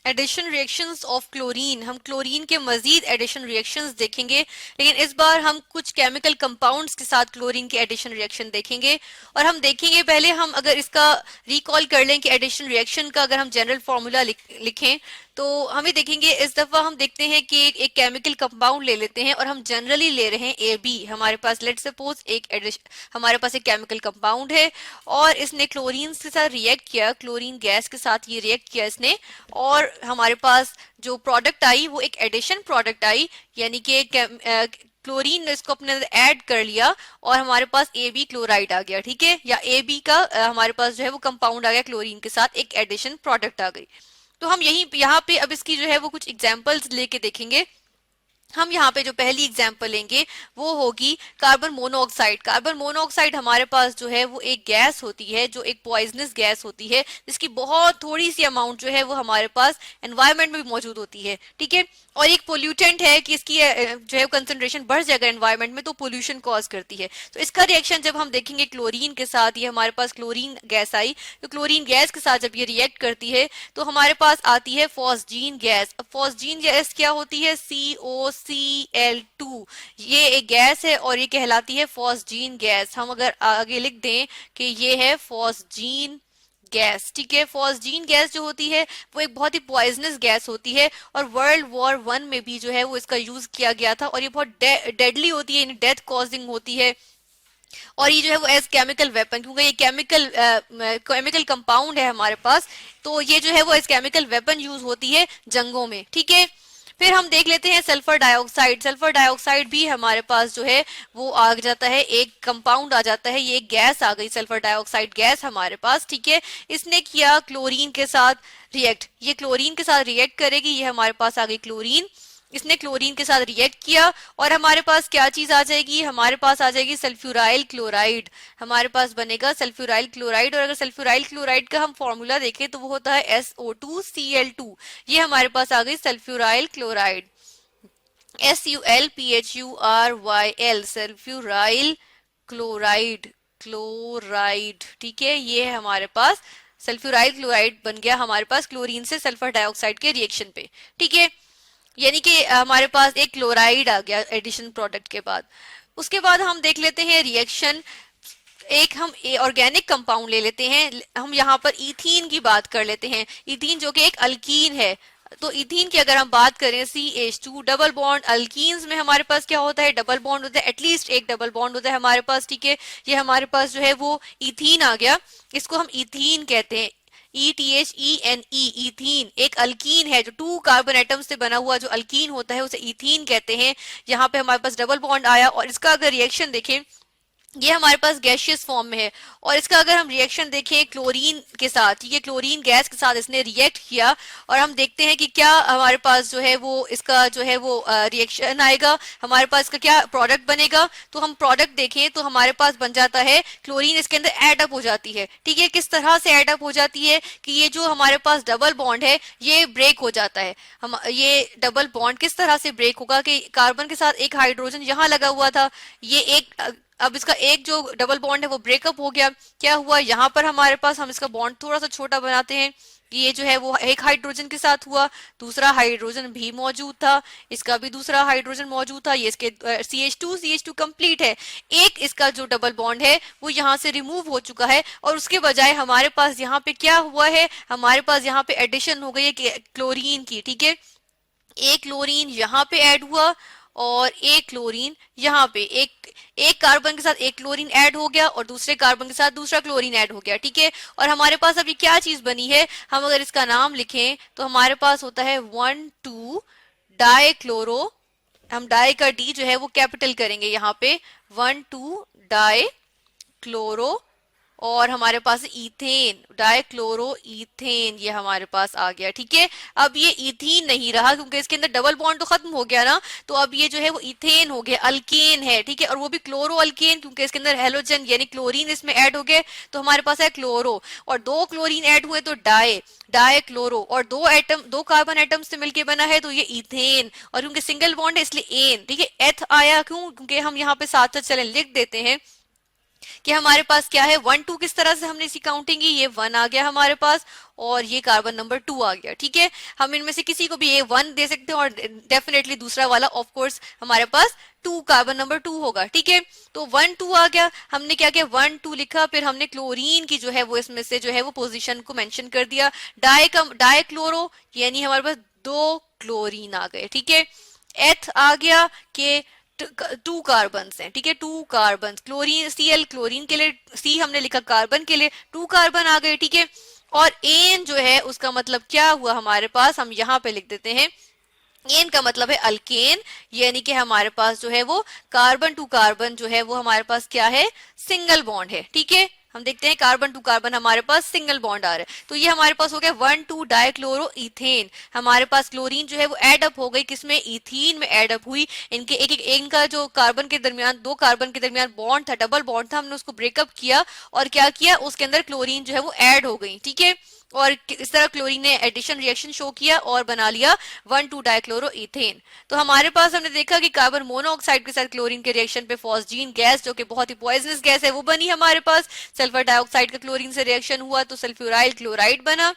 Addition reactions of chlorine, हम chlorine के मजीद addition reactions देखेंगे, लेकिन इस बार हम कुछ केमिकल कंपाउंड्स के साथ क्लोरीन के एडिशन रिएक्शन देखेंगे। और हम देखेंगे, पहले हम अगर इसका रिकॉल कर लें कि एडिशन रिएक्शन का अगर हम जनरल फार्मूला लिखें तो हमें देखेंगे, इस दफा हम देखते हैं कि एक केमिकल कंपाउंड ले लेते हैं और हम जनरली ले रहे हैं ए बी। हमारे पास लेट सपोज हमारे पास एक केमिकल कंपाउंड है और इसने क्लोरीन के साथ रिएक्ट किया, क्लोरीन गैस के साथ ये रिएक्ट किया इसने, और हमारे पास जो प्रोडक्ट आई वो एक एडिशन प्रोडक्ट आई, यानी कि क्लोरीन ने इसको अपने अंदर ऐड कर लिया और हमारे पास ए बी क्लोराइड आ गया, ठीक है, या ए बी का हमारे पास जो है वो कंपाउंड आ गया क्लोरीन के साथ, एक एडिशन प्रोडक्ट आ गई। तो हम यहाँ पे अब इसकी जो है वो कुछ एग्जांपल्स लेके देखेंगे। हम यहाँ पे जो पहली एग्जांपल लेंगे वो होगी कार्बन मोनोऑक्साइड। कार्बन मोनोऑक्साइड हमारे पास जो है वो एक गैस होती है जो एक पॉइजनस गैस होती है, जिसकी बहुत थोड़ी सी अमाउंट जो है वो हमारे पास एनवायरनमेंट में भी मौजूद होती है, ठीक है। और एक पोल्यूटेंट है कि इसकी जो है कंसंट्रेशन बढ़ जाएगा एनवायरनमेंट में तो पोल्यूशन कॉज करती है। तो इसका रिएक्शन जब हम देखेंगे क्लोरीन के साथ, ये हमारे पास क्लोरीन गैस आई, तो क्लोरीन गैस के साथ जब ये रिएक्ट करती है तो हमारे पास आती है फॉस्जीन गैस। अब फॉस्जीन गैस क्या होती है? COCl2, ये एक गैस है और ये कहलाती है फॉस्जीन गैस। हम अगर आगे लिख दें कि ये है फॉस्जीन गैस, ठीक है। फॉस्जीन गैस जो होती है वो एक बहुत ही पॉइजनस गैस होती है और वर्ल्ड वॉर 1 में भी जो है वो इसका यूज किया गया था और ये बहुत डेडली होती है, डेथ कॉजिंग होती है। और ये जो है वो एज केमिकल वेपन, क्योंकि ये केमिकल कंपाउंड है हमारे पास, तो ये जो है वो एज केमिकल वेपन यूज होती है जंगों में, ठीक है। फिर हम देख लेते हैं सल्फर डाइऑक्साइड। सल्फर डाइऑक्साइड भी हमारे पास जो है वो आ जाता है, एक कंपाउंड आ जाता है, ये एक गैस आ गई सल्फर डाइऑक्साइड गैस हमारे पास, ठीक है। इसने किया क्लोरीन के साथ रिएक्ट, ये क्लोरीन के साथ रिएक्ट करेगी, ये हमारे पास आ गई क्लोरीन, इसने क्लोरीन के साथ रिएक्ट किया और हमारे पास क्या चीज आ जाएगी? हमारे पास आ जाएगी सल्फ्यूराइल क्लोराइड। हमारे पास बनेगा सल्फ्यूराइल क्लोराइड, और अगर सल्फ्यूराइल क्लोराइड का हम फॉर्मूला देखें तो वो होता है SO2Cl2। ये हमारे पास आ गई sulphuryl chloride, SULPHURYL, sulphuryl chloride, chloride, ठीक है। ये है हमारे पास सल्फ्यूराइल क्लोराइड बन गया हमारे पास क्लोरीन से सल्फर डाइऑक्साइड के रिएक्शन पे, ठीक है। यानी कि हमारे पास एक क्लोराइड आ गया एडिशन प्रोडक्ट के बाद। उसके बाद हम देख लेते हैं रिएक्शन, एक हम ऑर्गेनिक कंपाउंड ले लेते हैं। हम यहाँ पर इथीन की बात कर लेते हैं, इथीन जो कि एक अल्कीन है। तो इथीन की अगर हम बात करें CH2 डबल बॉन्ड, अल्कीन्स में हमारे पास क्या होता है? डबल बॉन्ड होता है, एटलीस्ट एक डबल बॉन्ड होता है हमारे पास, ठीक है। ये हमारे पास जो है वो इथीन आ गया, इसको हम इथीन कहते हैं, ETHENE, इथीन एक अल्कीन है जो 2 कार्बन एटम से बना हुआ जो अल्कीन होता है उसे इथीन कहते हैं। यहाँ पे हमारे पास डबल बॉन्ड आया और इसका अगर रिएक्शन देखें, ये हमारे पास गैशियस फॉर्म में है और इसका अगर हम रिएक्शन देखें क्लोरीन के साथ, ठीक है, क्लोरीन गैस के साथ इसने रिएक्ट किया और हम देखते हैं कि क्या हमारे पास जो है वो इसका जो है वो रिएक्शन आएगा, हमारे पास इसका क्या प्रोडक्ट बनेगा। तो हम प्रोडक्ट देखें तो हमारे पास बन जाता है क्लोरीन इसके अंदर एड अप हो जाती है, ठीक है। किस तरह से एड अप हो जाती है कि ये जो हमारे पास डबल बॉन्ड है ये ब्रेक हो जाता है। हम ये डबल बॉन्ड किस तरह से ब्रेक होगा कि कार्बन के साथ एक हाइड्रोजन यहाँ लगा हुआ था, ये एक अब इसका एक जो डबल बॉन्ड है वो ब्रेकअप हो गया। क्या हुआ? यहाँ पर हमारे पास हम इसका बॉन्ड थोड़ा सा छोटा बनाते हैं कि ये जो है वो एक हाइड्रोजन के साथ हुआ, दूसरा हाइड्रोजन भी मौजूद था, इसका भी दूसरा हाइड्रोजन मौजूद था, ये इसके CH2 कंप्लीट है। एक इसका जो डबल बॉन्ड है वो यहाँ से रिमूव हो चुका है और उसके बजाय हमारे पास यहाँ पे क्या हुआ है? हमारे पास यहाँ पे एडिशन हो गई है क्लोरीन की, ठीक है। एक क्लोरीन यहाँ पे ऐड हुआ और एक क्लोरीन यहाँ पे, एक कार्बन के साथ एक क्लोरीन ऐड हो गया और दूसरे कार्बन के साथ दूसरा क्लोरीन ऐड हो गया, ठीक है। और हमारे पास अभी क्या चीज बनी है? हम अगर इसका नाम लिखें तो हमारे पास होता है 1,2 डाइक्लोरो, हम डाई का डी जो है वो कैपिटल करेंगे यहाँ पे, 1,2 डाइक्लोरो, और हमारे पास इथेन, डाइक्लोरो इथेन, ये हमारे पास आ गया, ठीक है। अब ये इथीन नहीं रहा क्योंकि इसके अंदर डबल बॉन्ड तो खत्म हो गया ना, तो अब ये जो है वो इथेन हो गया, अल्केन है, ठीक है। और वो भी क्लोरो अल्केन क्योंकि इसके अंदर हेलोजन यानी क्लोरीन इसमें ऐड हो गए, तो हमारे पास है क्लोरो, और 2 क्लोरीन ऐड हुए तो डाइक्लोरो, और 2 कार्बन एटम से मिलके बना है तो ये इथेन, और क्योंकि सिंगल बॉन्ड है इसलिए एन, ठीक है। एथ आया क्यों? क्योंकि हम यहाँ पे साथ साथ चलें लिख देते हैं कि हमारे पास क्या है, 1 2 किस तरह से हमने इसकी काउंटिंग की, ये 1 आ गया हमारे पास और ये कार्बन नंबर 2 आ गया। ठीक है, हम इनमें से किसी को भी ये 1 दे सकते हैं और डेफिनेटली दूसरा वाला ऑफ कोर्स हमारे पास 2 कार्बन नंबर 2 होगा। ठीक है, तो 1 2 आ गया, हमने क्या किया 1 2 लिखा, फिर हमने क्लोरीन की जो है वो इसमें से जो है वो पोजीशन को मेंशन कर दिया। डाई क्लोरो यानी हमारे पास 2 क्लोरीन आ गए। ठीक है, एथ आ गया कि 2 कार्बन हैं। ठीक है, 2 कार्बन, क्लोरीन Cl क्लोरीन के लिए, सी हमने लिखा कार्बन के लिए, 2 कार्बन आ गए। ठीक है, और एन जो है उसका मतलब क्या हुआ हमारे पास, हम यहाँ पे लिख देते हैं एन का मतलब है अल्केन, यानी कि हमारे पास जो है वो कार्बन टू कार्बन जो है वो हमारे पास क्या है, सिंगल बॉन्ड है। ठीक है, हम देखते हैं कार्बन टू कार्बन हमारे पास सिंगल बॉन्ड आ रहा है, तो ये हमारे पास हो गया 1 2 डाइक्लोरो इथेन। हमारे पास क्लोरीन जो है वो एड अप हो गई, किसमें, इथीन में एड अप हुई। इनके एक इनका जो कार्बन के दरमियान, 2 कार्बन के दरमियान बॉन्ड था, डबल बॉन्ड था, हमने उसको ब्रेकअप किया और क्या किया, उसके अंदर क्लोरीन जो है वो ऐड हो गई। ठीक है, और इस तरह क्लोरीन ने एडिशन रिएक्शन शो किया और बना लिया 1 2 डाइक्लोरो इथेन। तो हमारे पास हमने देखा कि कार्बन मोनोऑक्साइड के साथ क्लोरीन के रिएक्शन पे फॉस्जीन गैस, जो कि बहुत ही पॉइजनस गैस है, वो बनी हमारे पास। सल्फर डाइऑक्साइड का क्लोरीन से रिएक्शन हुआ तो सल्फ्यूराइल क्लोराइड बना।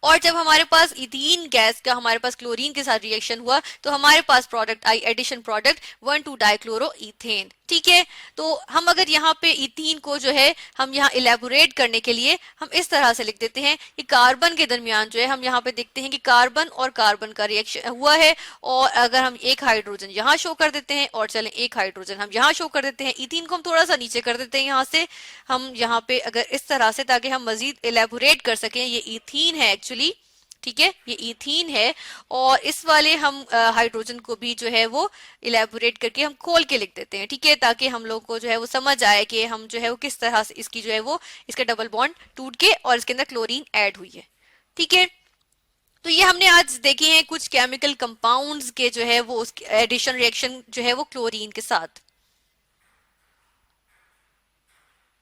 और जब हमारे पास इथीन गैस का हमारे पास क्लोरीन के साथ रिएक्शन हुआ तो हमारे पास प्रोडक्ट आई, एडिशन प्रोडक्ट 1 2 डाइक्लोरो इथेन। ठीक है, तो हम अगर यहाँ पे इथीन को जो है हम यहाँ इलेबोरेट करने के लिए हम इस तरह से लिख देते हैं कि कार्बन के दरमियान जो है हम यहाँ पे देखते हैं कि कार्बन और कार्बन का रिएक्शन हुआ है, और अगर हम एक हाइड्रोजन यहाँ शो कर देते हैं और चलें एक हाइड्रोजन हम यहाँ शो कर देते हैं, इथीन को हम थोड़ा सा नीचे कर देते हैं यहाँ से, हम यहाँ पे अगर इस तरह से, ताकि हम मजीद इलेबोरेट कर सकें, ये इथीन है एक्चुअली। ठीक है, ये इथीन है और इस वाले हम हाइड्रोजन को भी जो है वो इलेबोरेट करके हम खोल के लिख देते हैं। ठीक है, ताकि हम लोग को जो है वो समझ आए कि हम जो है वो किस तरह से इसकी जो है वो इसका डबल बॉन्ड टूट के और इसके अंदर क्लोरीन ऐड हुई है। ठीक है, तो ये हमने आज देखे हैं कुछ केमिकल कंपाउंड्स के जो है वो एडिशन रिएक्शन जो है वो क्लोरीन के साथ।